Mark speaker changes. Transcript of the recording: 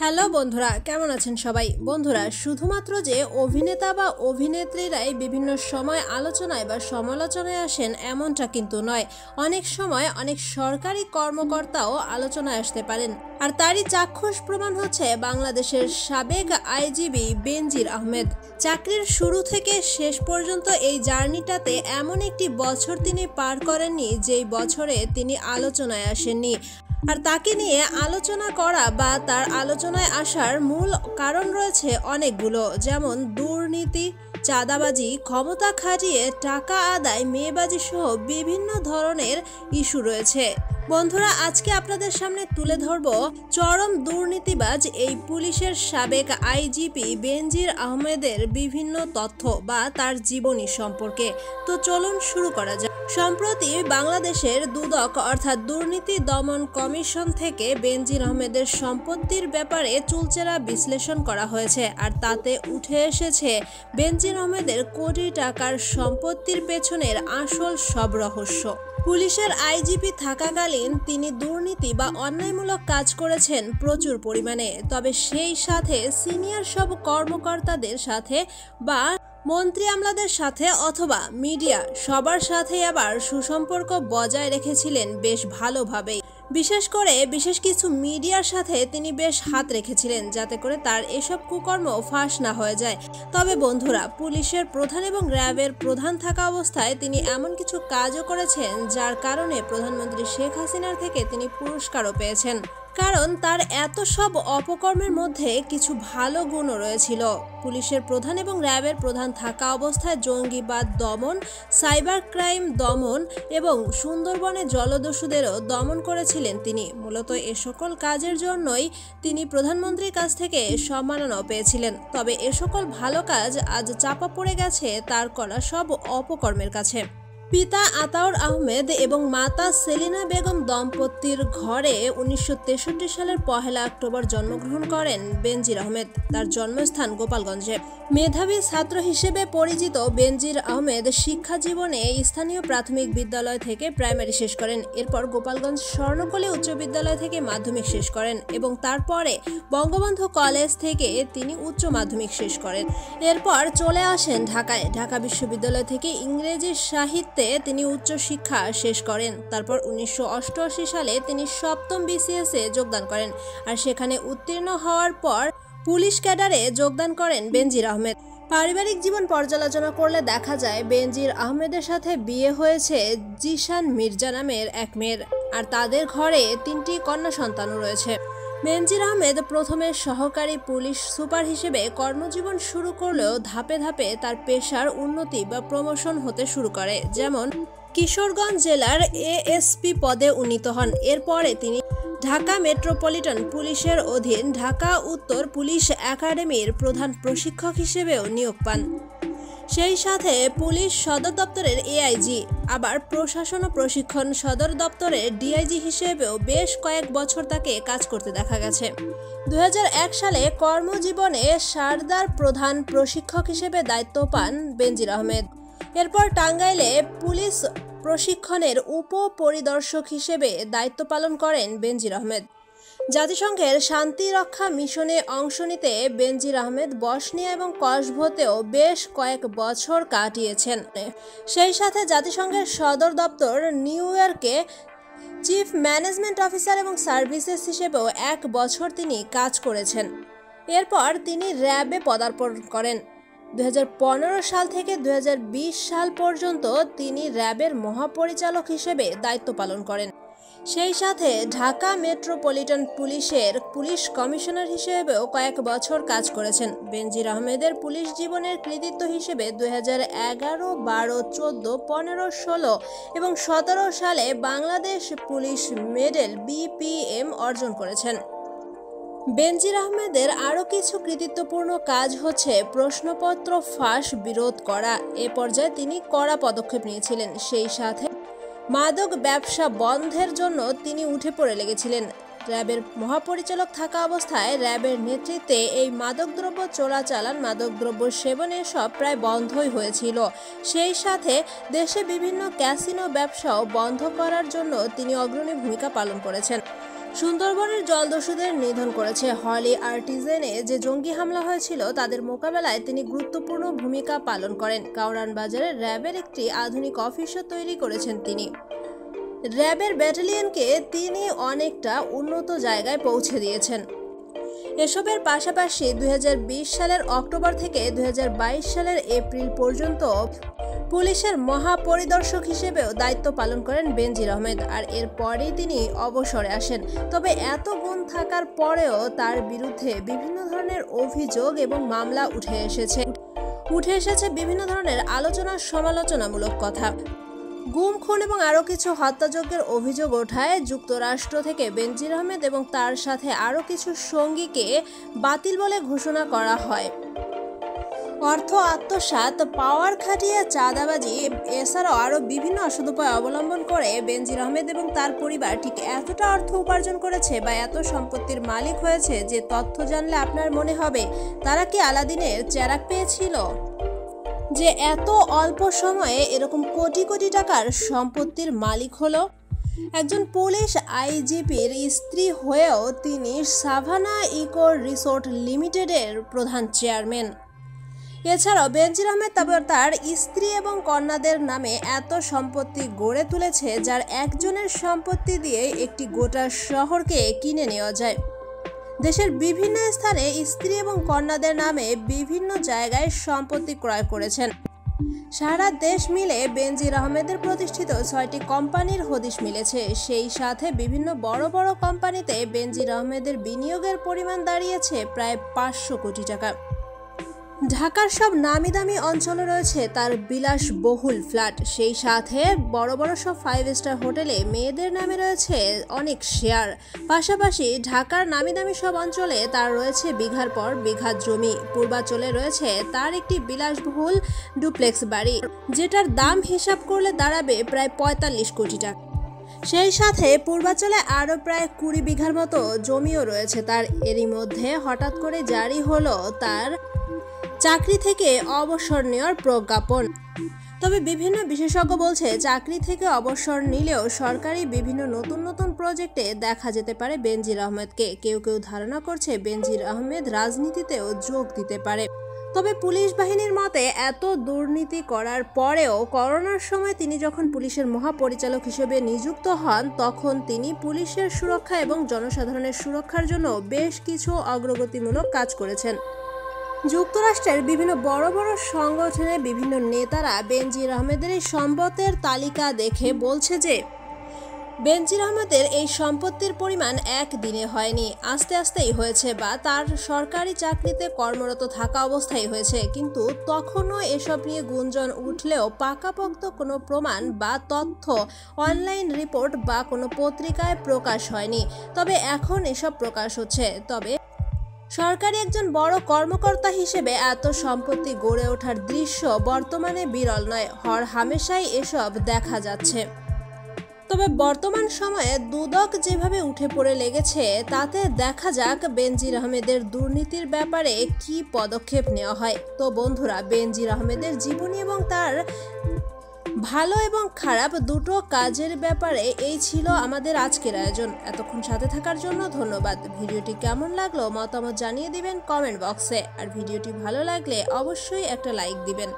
Speaker 1: Hello বন্ধুরা, কেমন আছেন সবাই? বন্ধুরা, শুধুমাত্র যে অভিনেতা বা অভিনেত্রীরাই বিভিন্ন সময় আলোচনায় বা সমালোচনায় আসেন এমনটা কিন্তু নয়। অনেক সময় অনেক সরকারি কর্মকর্তাও আলোচনায় আসতে পারেন। আর তারই চাক্ষুষ প্রমাণ হচ্ছে বাংলাদেশের সাবেক আইজিপি বেনজির আহমেদ। চাকরির শুরু থেকে শেষ পর্যন্ত এই জার্নিটাতে এমন একটি বছর তিনি পার করেননি যেই বছরে তিনি আলোচনায় আসেননি। আর তাকে নিয়ে আলোচনা করা বা তার আলোচনায় আসার মূল কারণ রয়েছে অনেকগুলো, যেমন দুর্নীতি, চাঁদাবাজি, ক্ষমতা খাটিয়ে টাকা আদায়, মেয়েবাজি সহ বিভিন্ন ধরনের ইস্যু রয়েছে। বন্ধুরা, আজকে আপনাদের সামনে তুলে ধরব চরম দুর্নীতিবাজ এই পুলিশের সাবেক আইজিপি বেনজির আহমেদের বিভিন্ন তথ্য বা তার জীবনী সম্পর্কে। তো চলুন শুরু করা যাক। সম্প্রতি বাংলাদেশের দুদক অর্থাৎ দুর্নীতি দমন কমিশন থেকে বেনজির আহমেদের সম্পত্তির ব্যাপারে চুলচেরা বিশ্লেষণ করা হয়েছে। আর তাতে উঠে এসেছে বেনজির আহমেদের কোটি টাকার সম্পত্তির পেছনের আসল সব রহস্য। পুলিশের আইজিপি থাকাকালীন তিনি দুর্নীতি বা অন্যায়মূলক কাজ করেছেন প্রচুর পরিমাণে। তবে সেই সাথে সিনিয়র সব কর্মকর্তাদের সাথে বা মন্ত্রী আমলাদের সাথে অথবা মিডিয়া সবার সাথে আবার সুসম্পর্ক বজায় রেখেছিলেন বেশ ভালোভাবেই। বিশেষ কিছু মিডিয়ার সাথে তিনি বেশ হাত রেখেছিলেন যাতে করে তার এসব কুকর্ম ফাঁস না হয়ে যায়। তবে বন্ধুরা, পুলিশের প্রধান এবং র্যাবের প্রধান থাকা অবস্থায় তিনি এমন কিছু কাজও করেছেন যার কারণে প্রধানমন্ত্রী শেখ হাসিনার থেকে তিনি পুরস্কারও পেয়েছেন। কারণ তার এত সব অপকর্মের মধ্যে কিছু ভালো গুণও রয়েছিল। পুলিশের প্রধান এবং র্যাবের প্রধান থাকা অবস্থায় জঙ্গিবাদ দমন, সাইবার ক্রাইম দমন এবং সুন্দরবনে জলদস্যুদেরও দমন করেছিলেন তিনি। মূলত এ সকল কাজের জন্যই তিনি প্রধানমন্ত্রীর কাছ থেকে সম্মাননাও পেয়েছিলেন। তবে এ সকল ভালো কাজ আজ চাপা পড়ে গেছে তার করা সব অপকর্মের কাছে। পিতা আতাউর আহমেদ এবং মাতা সেলিনা বেগম দম্পতির ঘরে 1963 সালের 1 অক্টোবর জন্মগ্রহণ করেন বেনজির আহমেদ। তার জন্মস্থান গোপালগঞ্জে। মেধাবী ছাত্র হিসেবে পরিচিত বেনজির আহমেদ শিক্ষা জীবনে স্থানীয় প্রাথমিক বিদ্যালয় থেকে প্রাইমারি শেষ করেন। এরপর গোপালগঞ্জ স্বর্ণকলি উচ্চ বিদ্যালয় থেকে মাধ্যমিক শেষ করেন এবং তারপরে বঙ্গবন্ধু কলেজ থেকে তিনি উচ্চ মাধ্যমিক শেষ করেন। এরপর চলে আসেন ঢাকায়। ঢাকা বিশ্ববিদ্যালয় থেকে ইংরেজি সাহিত্যে তিনি উচ্চ শিক্ষা শেষ করেন। তারপর 1988 সালে তিনি সপ্তম বিসিএসে যোগদান করেন। আর সেখানে উত্তীর্ণ হওয়ার পর পুলিশ ক্যাডারে যোগদান করেন বেনজির আহমেদ। পারিবারিক জীবন পর্যালোচনা করলে দেখা যায় বেনজির আহমেদের সাথে বিয়ে হয়েছে জিশান মির্জা নামের এক মেয়ের। আর তাদের ঘরে 3টি কন্যা সন্তানও রয়েছে। বেনজির আহমেদ প্রথমে সহকারী পুলিশ সুপার হিসেবে কর্মজীবন শুরু করলেও ধাপে ধাপে তার পেশার উন্নতি বা প্রমোশন হতে শুরু করে। যেমন কিশোরগঞ্জ জেলার এএসপি পদে উন্নীত হন। এরপরে তিনি ঢাকা মেট্রোপলিটন পুলিশের অধীন ঢাকা উত্তর পুলিশ একাডেমির প্রধান প্রশিক্ষক হিসেবেও নিয়োগ পান। সেই সাথে পুলিশ সদর দপ্তরের এআইজি, আবার প্রশাসন ও প্রশিক্ষণ সদর দপ্তরের ডিআইজি হিসেবেও বেশ কয়েক বছর তাকে কাজ করতে দেখা গেছে। 2001 সালে কর্মজীবনে সারদার প্রধান প্রশিক্ষক হিসেবে দায়িত্ব পান বেনজির আহমেদ। এরপর টাঙ্গাইলে পুলিশ প্রশিক্ষণের উপপরিদর্শক হিসেবে দায়িত্ব পালন করেন বেনজির আহমেদ। জাতিসংঘের শান্তি রক্ষা মিশনে অংশ নিতে বেনজির আহমেদ বসনিয়া এবং কসোভোতেও বেশ কয়েক বছর কাটিয়েছেন। সেই সাথে জাতিসংঘের সদর দপ্তর নিউ ইয়র্কে চিফ ম্যানেজমেন্ট অফিসার এবং সার্ভিসেস হিসেবেও 1 বছর তিনি কাজ করেছেন। এরপর তিনি র্যাবে পদার্পণ করেন। 2015 সাল থেকে 2020 সাল পর্যন্ত তিনি র্যাবের মহাপরিচালক হিসেবে দায়িত্ব পালন করেন। সেই সাথে ঢাকা মেট্রোপলিটন পুলিশের পুলিশ কমিশনার হিসেবেও কয়েক বছর কাজ করেছেন। বেনজির আহমেদের পুলিশ জীবনের কৃতিত্ব হিসেবে 2011, 12, 14, 15, 16 এবং 17 সালে বাংলাদেশ পুলিশ মেডেল BPM অর্জন করেছেন। বেনজির আহমেদের আরও কিছু কৃতিত্বপূর্ণ কাজ হচ্ছে প্রশ্নপত্র ফাঁস বিরোধ করা। এ পর্যায়ে তিনি কড়া পদক্ষেপ নিয়েছিলেন। সেই সাথে মাদক ব্যবসা বন্ধের জন্য তিনি উঠে পড়ে লেগেছিলেন। র্যাবের মহাপরিচালক থাকা অবস্থায় র্যাবের নেতৃত্বে এই মাদকদ্রব্য চোরাচালান, মাদকদ্রব্য সেবন এসব প্রায় বন্ধই হয়েছিল। সেই সাথে দেশে বিভিন্ন ক্যাসিনো ব্যবসাও বন্ধ করার জন্য তিনি অগ্রণী ভূমিকা পালন করেছেন। সুন্দরবনের জলদস্যুদের নিধন করেছে। হলি আর্টিজেনে যে জঙ্গি হামলা হয়েছিল তাদের মোকাবেলায় তিনি গুরুত্বপূর্ণ ভূমিকা পালন করেন। কাউরান বাজারে র্যাবের একটি আধুনিক অফিসও তৈরি করেছেন তিনি। র্যাবের ব্যাটালিয়নকে তিনি অনেকটা উন্নত জায়গায় পৌঁছে দিয়েছেন। এসবের পাশাপাশি 2020 সালের অক্টোবর থেকে 2022 সালের এপ্রিল পর্যন্ত পুলিশের মহাপরিদর্শক হিসেবেও দায়িত্ব পালন করেন বেনজির আহমেদ। আর এরপরেই তিনি অবসরে আসেন। তবে এত গুণ থাকার পরেও তার বিরুদ্ধে বিভিন্ন ধরনের অভিযোগ এবং মামলা উঠে এসেছে বিভিন্ন ধরনের আলোচনা সমালোচনামূলক কথা। গুম, খুন এবং আরও কিছু হত্যাযজ্ঞের অভিযোগ ওঠায় যুক্তরাষ্ট্র থেকে বেনজির আহমেদ এবং তার সাথে আরও কিছু সঙ্গীকে বাতিল বলে ঘোষণা করা হয়। অর্থ আত্মসাৎ, পাওয়ার খাটিয়ে চাঁদাবাজি এছাড়াও আরও বিভিন্ন অসদুপায় অবলম্বন করে বেনজির আহমেদ এবং তার পরিবার ঠিক এতটা অর্থ উপার্জন করেছে বা এত সম্পত্তির মালিক হয়েছে যে তথ্য জানলে আপনার মনে হবে তারা কি আলাদিনের চেরাগ পেয়েছিল, যে এত অল্প সময়ে এরকম কোটি কোটি টাকার সম্পত্তির মালিক হলো। একজন পুলিশ আইজিপির স্ত্রী হয়েও তিনি সাভানা ইকো রিসোর্ট লিমিটেডের প্রধান চেয়ারম্যান। এছাড়াও বেনজির আহমেদ তার স্ত্রী এবং কন্যাদের নামে এত সম্পত্তি গড়ে তুলেছে যার একজনের সম্পত্তি দিয়ে একটি গোটা শহরকে কিনে নেওয়া যায়। দেশের বিভিন্ন স্থানে স্ত্রী এবং কন্যাদের নামে বিভিন্ন জায়গায় সম্পত্তি ক্রয় করেছেন। সারা দেশ মিলে বেনজির আহমেদের প্রতিষ্ঠিত 6টি কোম্পানির হদিশ মিলেছে। সেই সাথে বিভিন্ন বড় বড় কোম্পানিতে বেনজির আহমেদের বিনিয়োগের পরিমাণ দাঁড়িয়েছে প্রায় 500 কোটি টাকা। ঢাকার সব নামি দামি অঞ্চলে রয়েছে তার বিলাসবহুল ফ্ল্যাট। সেই সাথে বড় বড় সব 5 স্টার হোটেলে মেয়েদের নামে রয়েছে অনেক শেয়ার। পাশাপাশি ঢাকার নামি দামি সব অঞ্চলে তার রয়েছে বিঘার পর বিঘা জমি। পূর্বাঞ্চলে রয়েছে তার একটি বিলাসবহুল ডুপ্লেক্স বাড়ি, যেটার দাম হিসাব করলে দাঁড়াবে প্রায় 45 কোটি টাকা। সেই সাথে পূর্বাঞ্চলে আরও প্রায় 20 বিঘার মতো জমিও রয়েছে তার। এরই মধ্যে হঠাৎ করে জারি হলো তার চাকরি থেকে অবসর নেওয়ার প্রজ্ঞাপন। তবে বিভিন্ন বিশেষজ্ঞ বলছে চাকরি থেকে অবসর নিলেও সরকারি বিভিন্ন নতুন প্রজেক্টে দেখা যেতে পারে বেনজির আহমেদকে। কেউ ধারণা করছে বেনজির আহমেদ রাজনীতিতেও যোগ দিতে পারে। তবে পুলিশ বাহিনীর মতে এত দুর্নীতি করার পরেও করোনার সময় তিনি যখন পুলিশের মহাপরিচালক হিসেবে নিযুক্ত হন তখন তিনি পুলিশের সুরক্ষা এবং জনসাধারণের সুরক্ষার জন্য বেশ কিছু অগ্রগতিমূলক কাজ করেছেন। যুক্তরাষ্ট্রের বিভিন্ন বড় বড় সংগঠনের বিভিন্ন নেতারা বেনজির আহমেদের এই সম্পদের তালিকা দেখে বলছে যে বেনজির আহমেদের এই সম্পত্তির পরিমাণ একদিনে হয়নি, আস্তে আস্তেই হয়েছে বা তার সরকারি চাকরিতে কর্মরত থাকা অবস্থায় হয়েছে। কিন্তু তখনও এসব নিয়ে গুঞ্জন উঠলেও পাকাপোক্ত কোনো প্রমাণ বা তথ্য, অনলাইন রিপোর্ট বা কোনো পত্রিকায় প্রকাশ হয়নি। তবে এখন এসব প্রকাশ হচ্ছে। তবে সরকারি একজন বড় কর্মকর্তা হিসেবে এত সম্পত্তি গড়ে ওঠার দৃশ্য বর্তমানে বিরল নয়, হরহামেশাই এসব দেখা যাচ্ছে। তবে বর্তমান সময়ে দুদক যেভাবে উঠে পড়ে লেগেছে তাতে দেখা যাক বেনজির আহমেদের দুর্নীতির ব্যাপারে কি পদক্ষেপ নেওয়া হয়। তো বন্ধুরা, বেনজির আহমেদের জীবনী এবং তার ভালো এবং খারাপ দুটো কাজের ব্যাপারে এই ছিল আমাদের আজকের আয়োজন। এতক্ষণ সাথে থাকার জন্য ধন্যবাদ। ভিডিওটি কেমন লাগলো মতামত জানিয়ে দিবেন কমেন্ট বক্সে। আর ভিডিওটি ভালো লাগলে অবশ্যই একটা লাইক দিবেন।